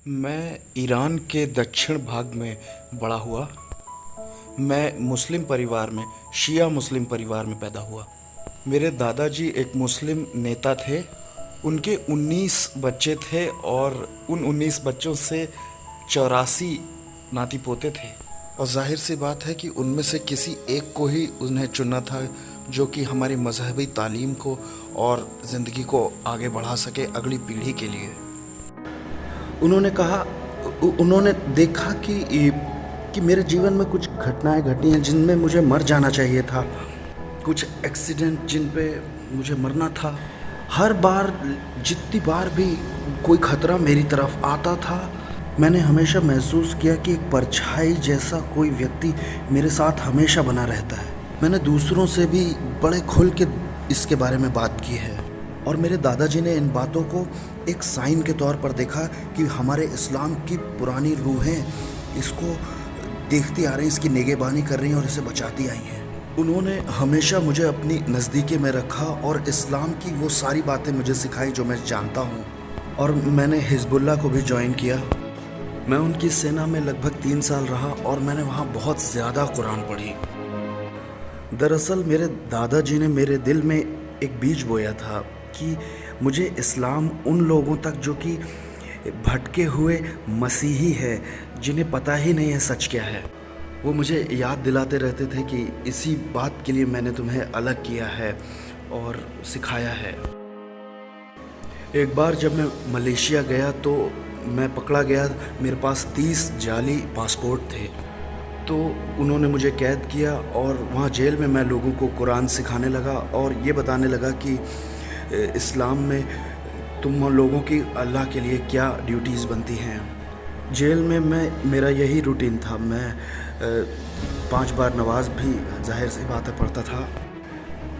मैं ईरान के दक्षिण भाग में बड़ा हुआ। मैं मुस्लिम परिवार में, शिया मुस्लिम परिवार में पैदा हुआ। मेरे दादाजी एक मुस्लिम नेता थे। उनके 19 बच्चे थे और उन 19 बच्चों से 84 नाती पोते थे। और जाहिर सी बात है कि उनमें से किसी एक को ही उन्हें चुनना था जो कि हमारी मजहबी तालीम को और ज़िंदगी को आगे बढ़ा सके अगली पीढ़ी के लिए। उन्होंने कहा, उन्होंने देखा कि मेरे जीवन में कुछ घटनाएं घटी हैं जिनमें मुझे मर जाना चाहिए था, कुछ एक्सीडेंट जिन पे मुझे मरना था। हर बार, जितनी बार भी कोई खतरा मेरी तरफ आता था, मैंने हमेशा महसूस किया कि एक परछाई जैसा कोई व्यक्ति मेरे साथ हमेशा बना रहता है। मैंने दूसरों से भी बड़े खुल के इसके बारे में बात की है और मेरे दादाजी ने इन बातों को एक साइन के तौर पर देखा कि हमारे इस्लाम की पुरानी रूहें इसको देखती आ रही, इसकी निगहबानी कर रही हैं और इसे बचाती आई हैं। उन्होंने हमेशा मुझे अपनी नज़दीकी में रखा और इस्लाम की वो सारी बातें मुझे सिखाई जो मैं जानता हूँ। और मैंने हिजबुल्लाह को भी ज्वाइन किया। मैं उनकी सेना में लगभग 3 साल रहा और मैंने वहाँ बहुत ज़्यादा कुरान पढ़ी। दरअसल मेरे दादाजी ने मेरे दिल में एक बीज बोया था कि मुझे इस्लाम उन लोगों तक जो कि भटके हुए मसीही है, जिन्हें पता ही नहीं है सच क्या है, वो मुझे याद दिलाते रहते थे कि इसी बात के लिए मैंने तुम्हें अलग किया है और सिखाया है। एक बार जब मैं मलेशिया गया तो मैं पकड़ा गया। मेरे पास 30 जाली पासपोर्ट थे। तो उन्होंने मुझे कैद किया और वहाँ जेल में मैं लोगों को कुरान सिखाने लगा और ये बताने लगा कि इस्लाम में तुम लोगों की अल्लाह के लिए क्या ड्यूटीज़ बनती हैं। जेल में मेरा यही रूटीन था। मैं 5 बार नमाज भी जाहिर सी बात है पढ़ता था।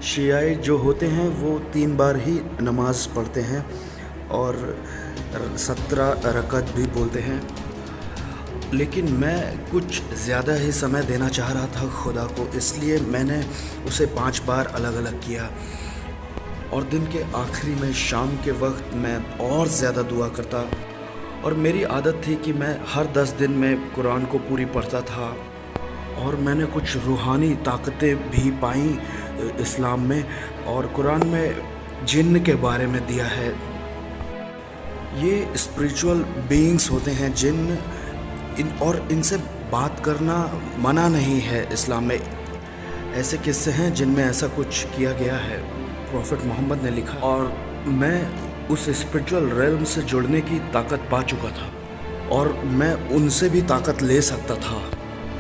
शियाई जो होते हैं वो 3 बार ही नमाज पढ़ते हैं और 17 रकत भी बोलते हैं। लेकिन मैं कुछ ज़्यादा ही समय देना चाह रहा था खुदा को, इसलिए मैंने उसे 5 बार अलग अलग किया। और दिन के आखिरी में शाम के वक्त मैं और ज़्यादा दुआ करता। और मेरी आदत थी कि मैं हर 10 दिन में कुरान को पूरी पढ़ता था। और मैंने कुछ रूहानी ताकतें भी पाई इस्लाम में, और कुरान में जिन्न के बारे में दिया है। ये स्पिरिचुअल बीइंग्स होते हैं जिन्न, और इनसे बात करना मना नहीं है इस्लाम में। ऐसे किस्से हैं जिनमें ऐसा कुछ किया गया है, प्रॉफिट मोहम्मद ने लिखा। और मैं उस स्पिरिचुअल रेल्म से जुड़ने की ताकत पा चुका था और मैं उनसे भी ताकत ले सकता था।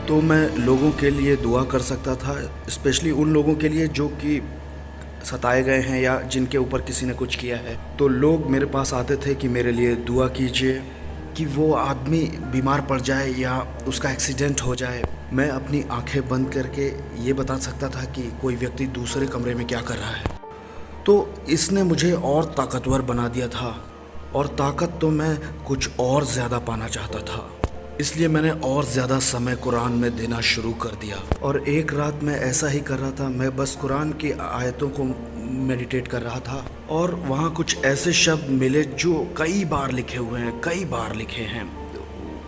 तो मैं लोगों के लिए दुआ कर सकता था, स्पेशली उन लोगों के लिए जो कि सताए गए हैं या जिनके ऊपर किसी ने कुछ किया है। तो लोग मेरे पास आते थे कि मेरे लिए दुआ कीजिए कि वो आदमी बीमार पड़ जाए या उसका एक्सीडेंट हो जाए। मैं अपनी आंखें बंद करके ये बता सकता था कि कोई व्यक्ति दूसरे कमरे में क्या कर रहा है। तो इसने मुझे और ताकतवर बना दिया था, और ताकत तो मैं कुछ और ज़्यादा पाना चाहता था। इसलिए मैंने और ज़्यादा समय कुरान में देना शुरू कर दिया। और एक रात मैं ऐसा ही कर रहा था। मैं बस कुरान की आयतों को मेडिटेट कर रहा था और वहाँ कुछ ऐसे शब्द मिले जो कई बार लिखे हुए हैं, कई बार लिखे हैं।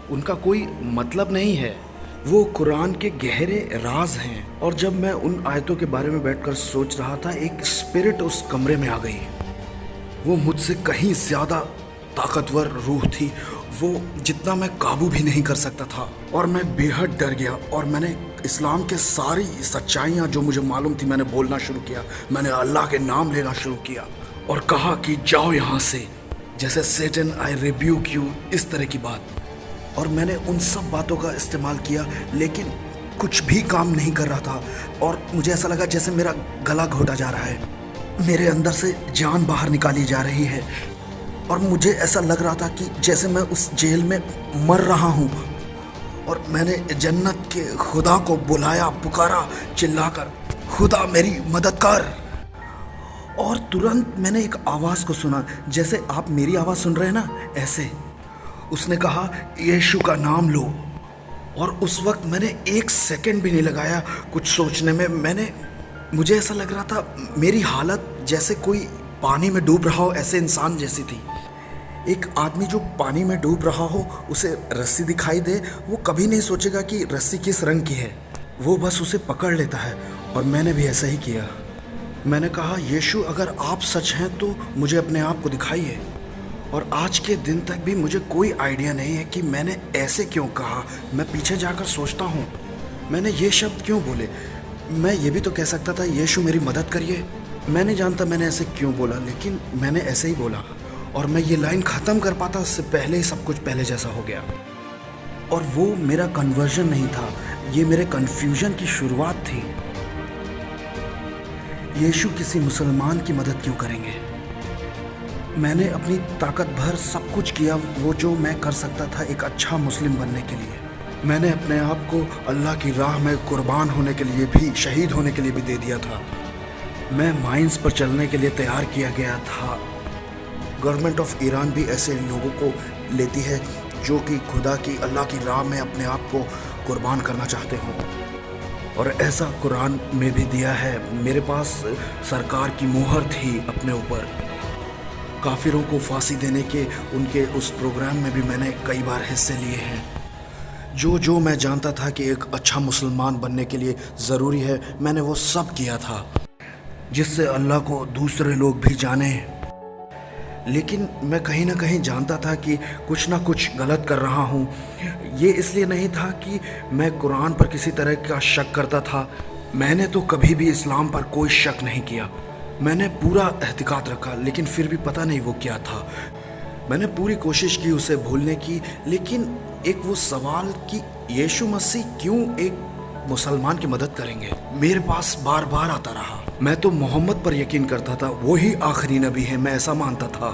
उनका कोई मतलब नहीं है, वो कुरान के गहरे राज हैं। और जब मैं उन आयतों के बारे में बैठकर सोच रहा था, एक स्पिरिट उस कमरे में आ गई। वो मुझसे कहीं ज़्यादा ताकतवर रूह थी, वो जितना मैं काबू भी नहीं कर सकता था। और मैं बेहद डर गया और मैंने इस्लाम के सारी सच्चाइयाँ जो मुझे मालूम थी मैंने बोलना शुरू किया। मैंने अल्लाह के नाम लेना शुरू किया और कहा कि जाओ यहाँ से, जैसे सेटन आई रिब्यूक यू, इस तरह की बात। और मैंने उन सब बातों का इस्तेमाल किया, लेकिन कुछ भी काम नहीं कर रहा था। और मुझे ऐसा लगा जैसे मेरा गला घोटा जा रहा है, मेरे अंदर से जान बाहर निकाली जा रही है। और मुझे ऐसा लग रहा था कि जैसे मैं उस जेल में मर रहा हूँ। और मैंने जन्नत के खुदा को बुलाया, पुकारा चिल्लाकर, खुदा मेरी मदद कर। और तुरंत मैंने एक आवाज़ को सुना, जैसे आप मेरी आवाज़ सुन रहे हैं ना, ऐसे। उसने कहा, यीशु का नाम लो। और उस वक्त मैंने 1 सेकंड भी नहीं लगाया कुछ सोचने में। मुझे ऐसा लग रहा था मेरी हालत जैसे कोई पानी में डूब रहा हो, ऐसे इंसान जैसी थी। एक आदमी जो पानी में डूब रहा हो, उसे रस्सी दिखाई दे, वो कभी नहीं सोचेगा कि रस्सी किस रंग की है, वो बस उसे पकड़ लेता है। और मैंने भी ऐसा ही किया। मैंने कहा, यीशु अगर आप सच हैं तो मुझे अपने आप को दिखाइए। और आज के दिन तक भी मुझे कोई आइडिया नहीं है कि मैंने ऐसे क्यों कहा। मैं पीछे जाकर सोचता हूँ, मैंने ये शब्द क्यों बोले। मैं ये भी तो कह सकता था, यीशु मेरी मदद करिए। मैं नहीं जानता मैंने ऐसे क्यों बोला, लेकिन मैंने ऐसे ही बोला। और मैं ये लाइन ख़त्म कर पाता उससे पहले ही सब कुछ पहले जैसा हो गया। और वो मेरा कन्वर्जन नहीं था, ये मेरे कन्फ्यूजन की शुरुआत थी। यीशु किसी मुसलमान की मदद क्यों करेंगे? मैंने अपनी ताकत भर सब कुछ किया, वो जो मैं कर सकता था एक अच्छा मुस्लिम बनने के लिए। मैंने अपने आप को अल्लाह की राह में कुर्बान होने के लिए भी, शहीद होने के लिए भी दे दिया था। मैं माइंस पर चलने के लिए तैयार किया गया था। गवर्नमेंट ऑफ ईरान भी ऐसे लोगों को लेती है जो कि खुदा की, अल्लाह की राह में अपने आप को कुर्बान करना चाहते हों। और ऐसा कुरान में भी दिया है। मेरे पास सरकार की मोहर थी अपने ऊपर। काफिरों को फांसी देने के उनके उस प्रोग्राम में भी मैंने कई बार हिस्से लिए हैं। जो मैं जानता था कि एक अच्छा मुसलमान बनने के लिए ज़रूरी है, मैंने वो सब किया था, जिससे अल्लाह को दूसरे लोग भी जाने। लेकिन मैं कहीं ना कहीं जानता था कि कुछ ना कुछ गलत कर रहा हूँ। ये इसलिए नहीं था कि मैं कुरान पर किसी तरह का शक करता था। मैंने तो कभी भी इस्लाम पर कोई शक नहीं किया। मैंने पूरा एहतिकाद रखा, लेकिन फिर भी पता नहीं वो क्या था। मैंने पूरी कोशिश की उसे भूलने की, लेकिन एक वो सवाल कि यीशु मसीह क्यों एक मुसलमान की मदद करेंगे, मेरे पास बार बार आता रहा। मैं तो मोहम्मद पर यकीन करता था, वो ही आखिरी नबी है, मैं ऐसा मानता था।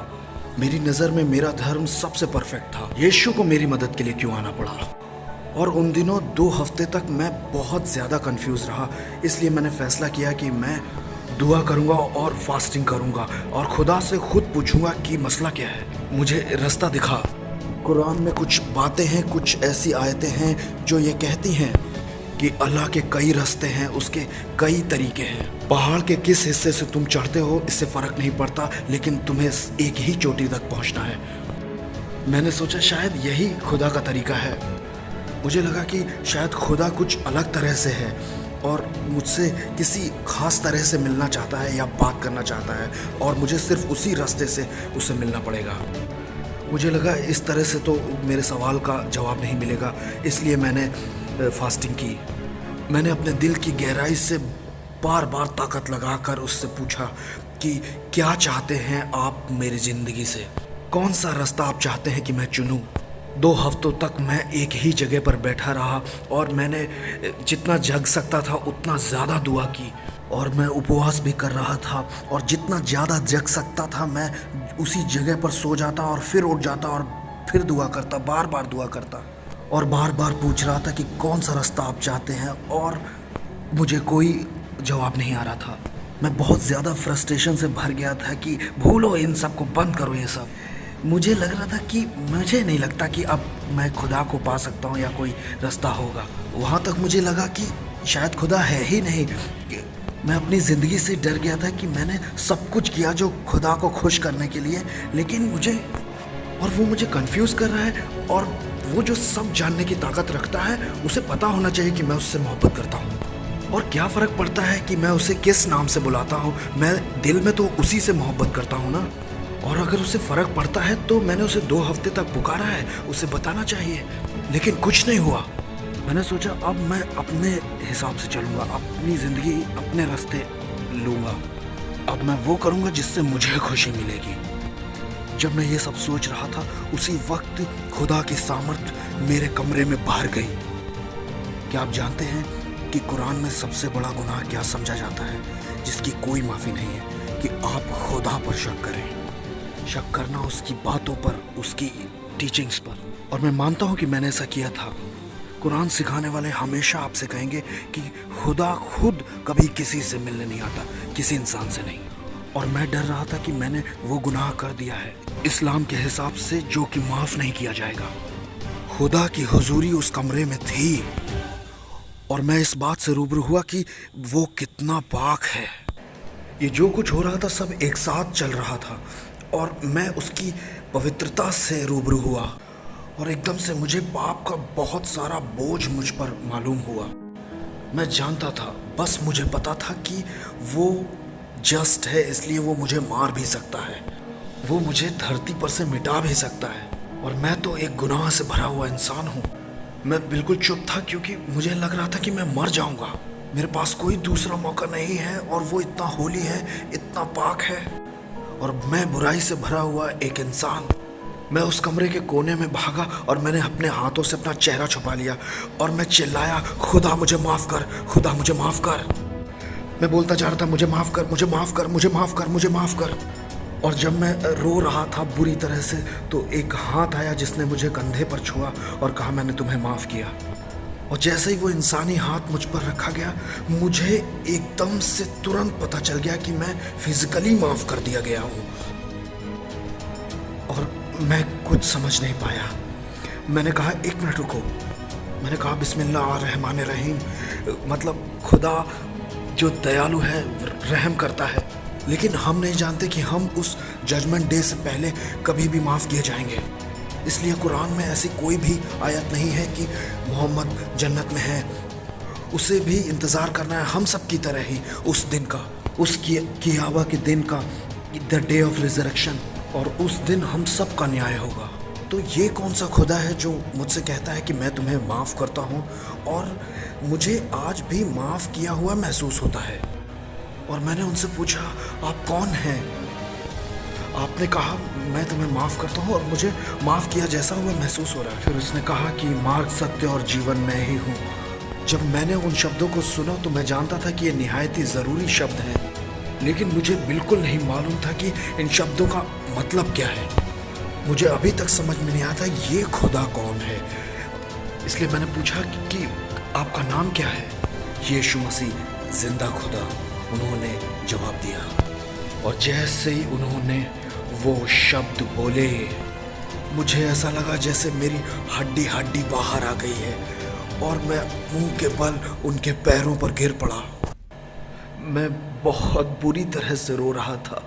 मेरी नज़र में मेरा धर्म सबसे परफेक्ट था। यीशु को मेरी मदद के लिए क्यों आना पड़ा? और उन दिनों 2 हफ्ते तक मैं बहुत ज़्यादा कंफ्यूज रहा। इसलिए मैंने फैसला किया कि मैं दुआ करूंगा और फास्टिंग करूंगा और खुदा से खुद पूछूंगा कि मसला क्या है, मुझे रास्ता दिखा। कुरान में कुछ बातें हैं, कुछ ऐसी आयतें हैं जो ये कहती हैं कि अल्लाह के कई रास्ते हैं, उसके कई तरीके हैं। पहाड़ के किस हिस्से से तुम चढ़ते हो इससे फ़र्क नहीं पड़ता, लेकिन तुम्हें एक ही चोटी तक पहुंचना है। मैंने सोचा शायद यही खुदा का तरीका है। मुझे लगा कि शायद खुदा कुछ अलग तरह से है और मुझसे किसी खास तरह से मिलना चाहता है या बात करना चाहता है, और मुझे सिर्फ उसी रास्ते से उससे मिलना पड़ेगा। मुझे लगा इस तरह से तो मेरे सवाल का जवाब नहीं मिलेगा, इसलिए मैंने फास्टिंग की। मैंने अपने दिल की गहराई से बार बार ताकत लगाकर उससे पूछा कि क्या चाहते हैं आप मेरी ज़िंदगी से, कौन सा रास्ता आप चाहते हैं कि मैं चुनूं। 2 हफ्तों तक मैं एक ही जगह पर बैठा रहा और मैंने जितना जग सकता था उतना ज़्यादा दुआ की, और मैं उपवास भी कर रहा था। और जितना ज़्यादा जग सकता था मैं उसी जगह पर सो जाता और फिर उठ जाता और फिर दुआ करता, बार बार दुआ करता और बार बार पूछ रहा था कि कौन सा रास्ता आप चाहते हैं, और मुझे कोई जवाब नहीं आ रहा था। मैं बहुत ज़्यादा फ्रस्ट्रेशन से भर गया था कि भूलो इन सब को, बंद करो ये सब। मुझे लग रहा था कि मुझे नहीं लगता कि अब मैं खुदा को पा सकता हूँ या कोई रास्ता होगा। वहाँ तक मुझे लगा कि शायद खुदा है ही नहीं। मैं अपनी ज़िंदगी से डर गया था कि मैंने सब कुछ किया जो खुदा को खुश करने के लिए, लेकिन वो मुझे कंफ्यूज कर रहा है। और वो जो सब जानने की ताकत रखता है, उसे पता होना चाहिए कि मैं उससे मोहब्बत करता हूँ। और क्या फ़र्क पड़ता है कि मैं उसे किस नाम से बुलाता हूँ, मैं दिल में तो उसी से मोहब्बत करता हूँ ना। और अगर उसे फ़र्क पड़ता है तो मैंने उसे 2 हफ्ते तक पुकारा है, उसे बताना चाहिए, लेकिन कुछ नहीं हुआ। मैंने सोचा अब मैं अपने हिसाब से चलूँगा, अपनी ज़िंदगी अपने रास्ते लूँगा। अब मैं वो करूँगा जिससे मुझे खुशी मिलेगी। जब मैं ये सब सोच रहा था, उसी वक्त खुदा की सामर्थ मेरे कमरे में बाहर गई। क्या आप जानते हैं कि कुरान में सबसे बड़ा गुनाह क्या समझा जाता है, जिसकी कोई माफ़ी नहीं है, कि आप खुदा पर शक करें। शक करना उसकी बातों पर, उसकी टीचिंग्स पर। और मैं मानता हूँ कि मैंने ऐसा किया था। कुरान सिखाने वाले हमेशा आपसे कहेंगे कि खुदा खुद कभी किसी से मिलने नहीं आता, किसी इंसान से नहीं। और मैं डर रहा था कि मैंने वो गुनाह कर दिया है इस्लाम के हिसाब से, जो कि माफ़ नहीं किया जाएगा। खुदा की हुजूरी उस कमरे में थी और मैं इस बात से रूबरू हुआ कि वो कितना पाक है। ये जो कुछ हो रहा था सब एक साथ चल रहा था। और मैं उसकी पवित्रता से रूबरू हुआ और एकदम से मुझे पाप का बहुत सारा बोझ मुझ पर मालूम हुआ। मैं जानता था, बस मुझे पता था कि वो जस्ट है, इसलिए वो मुझे मार भी सकता है, वो मुझे धरती पर से मिटा भी सकता है। और मैं तो एक गुनाह से भरा हुआ इंसान हूँ। मैं बिल्कुल चुप था क्योंकि मुझे लग रहा था कि मैं मर जाऊंगा। मेरे पास कोई दूसरा मौका नहीं है और वो इतना होली है, इतना पाक है, और मैं बुराई से भरा हुआ एक इंसान। मैं उस कमरे के कोने में भागा और मैंने अपने हाथों से अपना चेहरा छुपा लिया और मैं चिल्लाया, खुदा मुझे माफ़ कर, खुदा मुझे माफ़ कर। मैं बोलता जा रहा था, मुझे माफ़ कर, मुझे माफ़ कर, मुझे माफ़ कर, मुझे माफ़ कर। और जब मैं रो रहा था बुरी तरह से, तो एक हाथ आया जिसने मुझे कंधे पर छुआ और कहा, मैंने तुम्हें माफ़ किया। और जैसे ही वो इंसानी हाथ मुझ पर रखा गया, मुझे एकदम से तुरंत पता चल गया कि मैं फिजिकली माफ़ कर दिया गया हूँ। और मैं कुछ समझ नहीं पाया। मैंने कहा, एक मिनट रुको। मैंने कहा, बिस्मिल्लाहिर्रहमानिर्रहीम, मतलब खुदा जो दयालु है, रहम करता है, लेकिन हम नहीं जानते कि हम उस जजमेंट डे से पहले कभी भी माफ़ किए जाएंगे। इसलिए कुरान में ऐसी कोई भी आयत नहीं है कि मोहम्मद जन्नत में है। उसे भी इंतज़ार करना है हम सब की तरह ही उस दिन का, उस क़ियामत के दिन का, द डे ऑफ रिजरेक्शन। और उस दिन हम सब का न्याय होगा। तो ये कौन सा खुदा है जो मुझसे कहता है कि मैं तुम्हें माफ़ करता हूँ और मुझे आज भी माफ़ किया हुआ महसूस होता है। और मैंने उनसे पूछा, आप कौन हैं? आपने कहा, मैं तुम्हें माफ़ करता हूँ और मुझे माफ़ किया जैसा हुआ महसूस हो रहा है। फिर उसने कहा कि मार्ग, सत्य और जीवन मैं ही हूँ। जब मैंने उन शब्दों को सुना तो मैं जानता था कि ये निहायत ही ज़रूरी शब्द हैं, लेकिन मुझे बिल्कुल नहीं मालूम था कि इन शब्दों का मतलब क्या है। मुझे अभी तक समझ में नहीं आता ये खुदा कौन है। इसलिए मैंने पूछा कि आपका नाम क्या है? यीशु मसीह, जिंदा खुदा, उन्होंने जवाब दिया। और जैसे ही उन्होंने वो शब्द बोले, मुझे ऐसा लगा जैसे मेरी हड्डी हड्डी बाहर आ गई है और मैं मुंह के बल उनके पैरों पर गिर पड़ा। मैं बहुत बुरी तरह से रो रहा था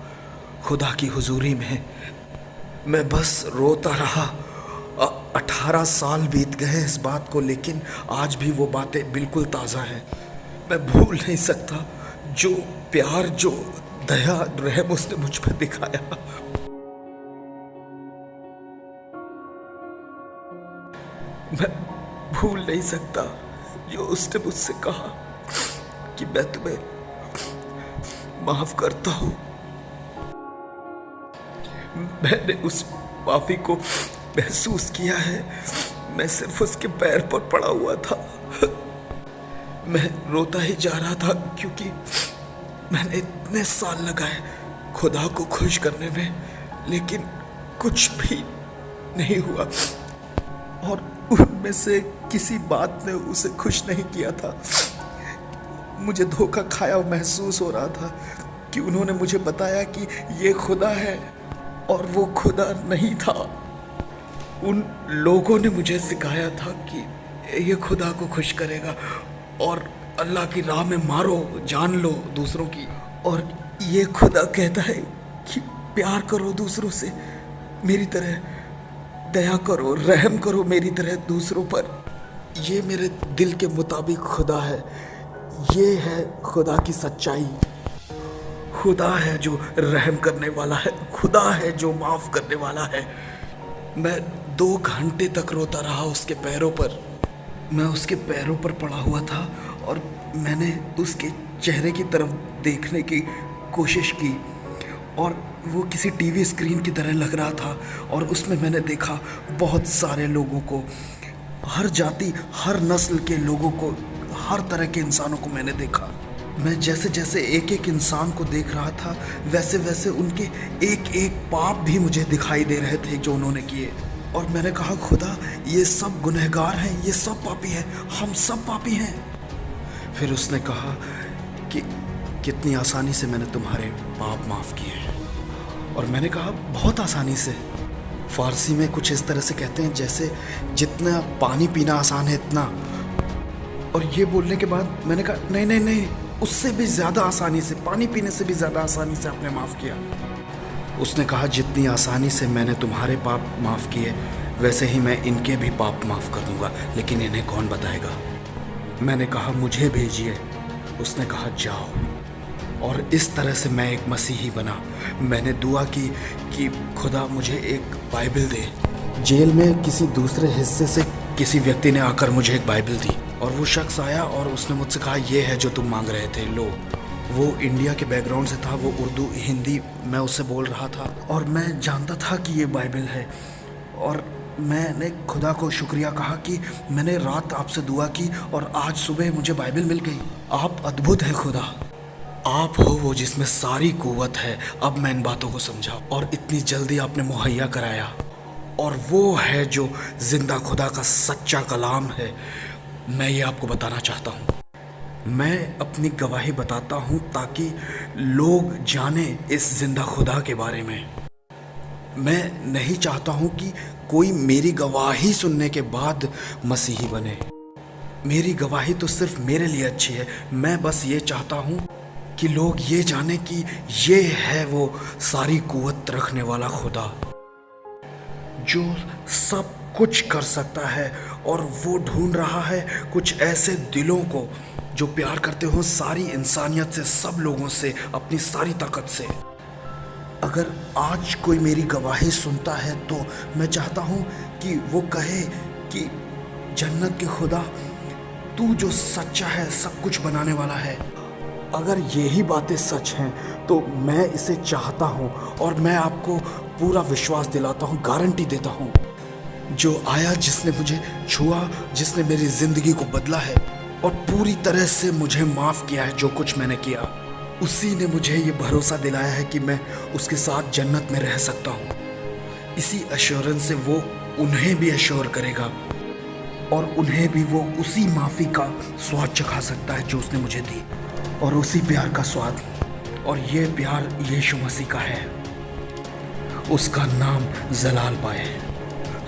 खुदा की हुजूरी में। मैं बस रोता रहा। 18 साल बीत गए इस बात को, लेकिन आज भी वो बातें बिल्कुल ताज़ा हैं। मैं भूल नहीं सकता जो प्यार, जो दया, रहम उसने मुझ पर दिखाया। मैं भूल नहीं सकता जो उसने मुझसे कहा कि मैं तुम्हें माफ करता हूं। मैंने उस माफी को महसूस किया है। मैं सिर्फ उसके पैर पर पड़ा हुआ था। मैं रोता ही जा रहा था क्योंकि मैंने इतने साल लगाए खुदा को खुश करने में, लेकिन कुछ भी नहीं हुआ और उनमें से किसी बात ने उसे खुश नहीं किया था। मुझे धोखा खाया महसूस हो रहा था कि उन्होंने मुझे बताया कि ये खुदा है और वो खुदा नहीं था। उन लोगों ने मुझे सिखाया था कि ये खुदा को खुश करेगा और अल्लाह की राह में मारो, जान लो दूसरों की। और ये खुदा कहता है कि प्यार करो दूसरों से, मेरी तरह दया करो, रहम करो मेरी तरह दूसरों पर। ये मेरे दिल के मुताबिक खुदा है। ये है खुदा की सच्चाई। खुदा है जो रहम करने वाला है, खुदा है जो माफ़ करने वाला है। मैं 2 घंटे तक रोता रहा उसके पैरों पर। मैं उसके पैरों पर पड़ा हुआ था और मैंने उसके चेहरे की तरफ देखने की कोशिश की और वो किसी टीवी स्क्रीन की तरह लग रहा था। और उसमें मैंने देखा बहुत सारे लोगों को, हर जाति, हर नस्ल के लोगों को, हर तरह के इंसानों को मैंने देखा। मैं जैसे जैसे एक एक इंसान को देख रहा था, वैसे वैसे उनके एक एक पाप भी मुझे दिखाई दे रहे थे जो उन्होंने किए। और मैंने कहा, खुदा ये सब गुनहगार हैं, ये सब पापी हैं, हम सब पापी हैं। फिर उसने कहा कि कितनी आसानी से मैंने तुम्हारे पाप माफ़ किए हैं। और मैंने कहा, बहुत आसानी से। फ़ारसी में कुछ इस तरह से कहते हैं जैसे जितना पानी पीना आसान है इतना। और ये बोलने के बाद मैंने कहा, नहीं नहीं नहीं, उससे भी ज़्यादा आसानी से, पानी पीने से भी ज़्यादा आसानी से आपने माफ़ किया। उसने कहा जितनी आसानी से मैंने तुम्हारे पाप माफ़ किए वैसे ही मैं इनके भी पाप माफ़ कर दूंगा, लेकिन इन्हें कौन बताएगा। मैंने कहा मुझे भेजिए। उसने कहा जाओ। और इस तरह से मैं एक मसीही बना। मैंने दुआ की कि खुदा मुझे एक बाइबल दे। जेल में किसी दूसरे हिस्से से किसी व्यक्ति ने आकर मुझे एक बाइबल दी और वो शख्स आया और उसने मुझसे कहा ये है जो तुम मांग रहे थे, लो। वो इंडिया के बैकग्राउंड से था, वो उर्दू हिंदी मैं उससे बोल रहा था और मैं जानता था कि ये बाइबल है। और मैंने खुदा को शुक्रिया कहा कि मैंने रात आपसे दुआ की और आज सुबह मुझे बाइबल मिल गई। आप अद्भुत हैं खुदा, आप हो वो जिसमें सारी कुव्वत है। अब मैं इन बातों को समझा और इतनी जल्दी आपने मुहैया कराया। और वो है जो जिंदा खुदा का सच्चा कलाम है। मैं ये आपको बताना चाहता हूँ। मैं अपनी गवाही बताता हूँ ताकि लोग जाने इस जिंदा खुदा के बारे में। मैं नहीं चाहता हूँ कि कोई मेरी गवाही सुनने के बाद मसीही बने। मेरी गवाही तो सिर्फ मेरे लिए अच्छी है। मैं बस ये चाहता हूँ कि लोग ये जाने कि ये है वो सारी कुव्वत रखने वाला खुदा जो सब कुछ कर सकता है। और वो ढूंढ रहा है कुछ ऐसे दिलों को जो प्यार करते हो सारी इंसानियत से, सब लोगों से, अपनी सारी ताकत से। अगर आज कोई मेरी गवाही सुनता है तो मैं चाहता हूँ कि वो कहे कि जन्नत के खुदा, तू जो सच्चा है, सब कुछ बनाने वाला है। अगर यही बातें सच हैं तो मैं इसे चाहता हूँ और मैं आपको पूरा विश्वास दिलाता हूँ, गारंटी देता हूँ। जो आया, जिसने मुझे छुआ, जिसने मेरी ज़िंदगी को बदला है और पूरी तरह से मुझे माफ़ किया है जो कुछ मैंने किया, उसी ने मुझे ये भरोसा दिलाया है कि मैं उसके साथ जन्नत में रह सकता हूँ। इसी एश्योरेंस से वो उन्हें भी एश्योर करेगा और उन्हें भी वो उसी माफ़ी का स्वाद चखा सकता है जो उसने मुझे दी, और उसी प्यार का स्वाद। और ये प्यार यीशु मसीह का है। उसका नाम जलाल पाए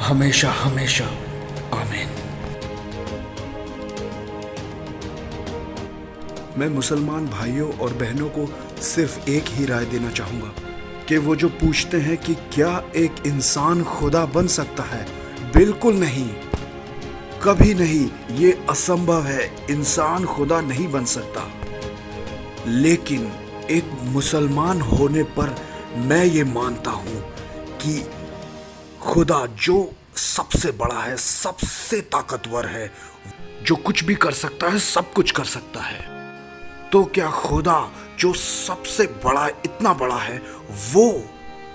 हमेशा हमेशा। आमीन। मैं मुसलमान भाइयों और बहनों को सिर्फ एक ही राय देना चाहूँगा कि वो जो पूछते हैं कि क्या एक इंसान खुदा बन सकता है, बिल्कुल नहीं, कभी नहीं। ये असंभव है। इंसान खुदा नहीं बन सकता। लेकिन एक मुसलमान होने पर मैं ये मानता हूँ कि खुदा जो सबसे बड़ा है, सबसे ताकतवर है, जो कुछ भी कर सकता है, सब कुछ कर सकता है, तो क्या खुदा जो सबसे बड़ा, इतना बड़ा है, वो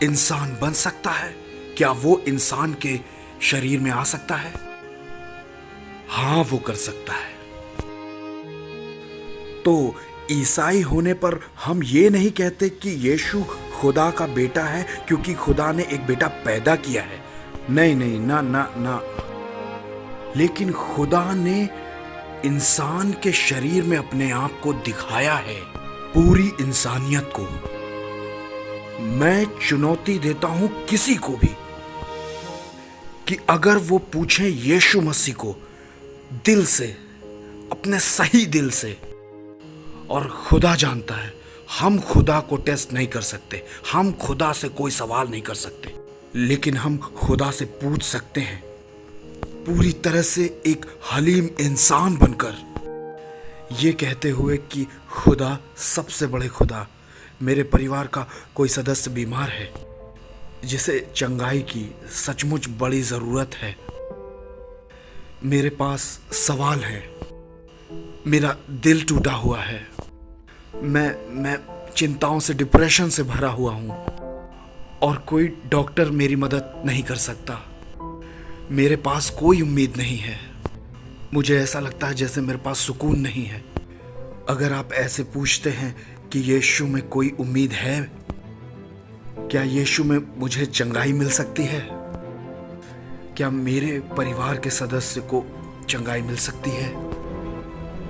इंसान बन सकता है? क्या वो इंसान के शरीर में आ सकता है? हाँ, वो कर सकता है। तो ईसाई होने पर हम ये नहीं कहते कि यीशु खुदा का बेटा है क्योंकि खुदा ने एक बेटा पैदा किया है। नहीं नहीं, ना ना ना। लेकिन खुदा ने इंसान के शरीर में अपने आप को दिखाया है, पूरी इंसानियत को। मैं चुनौती देता हूं किसी को भी कि अगर वो पूछें यीशु मसीह को दिल से, अपने सही दिल से, और खुदा जानता है हम खुदा को टेस्ट नहीं कर सकते, हम खुदा से कोई सवाल नहीं कर सकते, लेकिन हम खुदा से पूछ सकते हैं पूरी तरह से एक हलीम इंसान बनकर, ये कहते हुए कि खुदा, सबसे बड़े खुदा, मेरे परिवार का कोई सदस्य बीमार है जिसे चंगाई की सचमुच बड़ी ज़रूरत है। मेरे पास सवाल है, मेरा दिल टूटा हुआ है, मैं चिंताओं से, डिप्रेशन से भरा हुआ हूँ और कोई डॉक्टर मेरी मदद नहीं कर सकता। मेरे पास कोई उम्मीद नहीं है। मुझे ऐसा लगता है जैसे मेरे पास सुकून नहीं है। अगर आप ऐसे पूछते हैं कि यीशु में कोई उम्मीद है, क्या यीशु में मुझे चंगाई मिल सकती है, क्या मेरे परिवार के सदस्य को चंगाई मिल सकती है,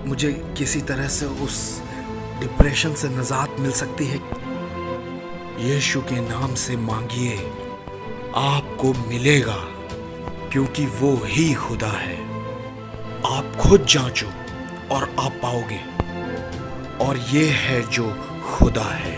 मुझे किसी तरह से उस डिप्रेशन से निजात मिल सकती है, यीशु के नाम से मांगिए, आपको मिलेगा, क्योंकि वो ही खुदा है। आप खुद जांचो और आप पाओगे, और ये है जो खुदा है।